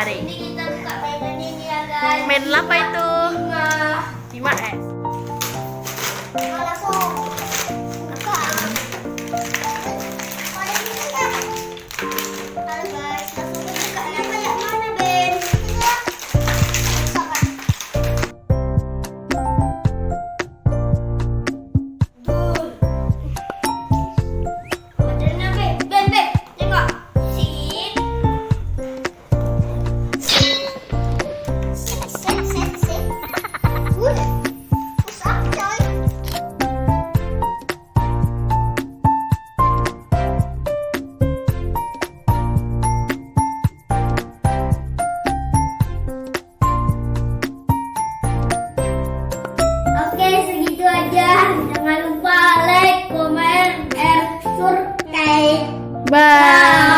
Mari. Ini kita buka mainan ini ya guys. Main apa itu? Bima es. Langsung buka. Halo guys, langsung bukanya kayak mana Ben? Oke, segitu aja. Jangan lupa like, komen, and subscribe. Bye.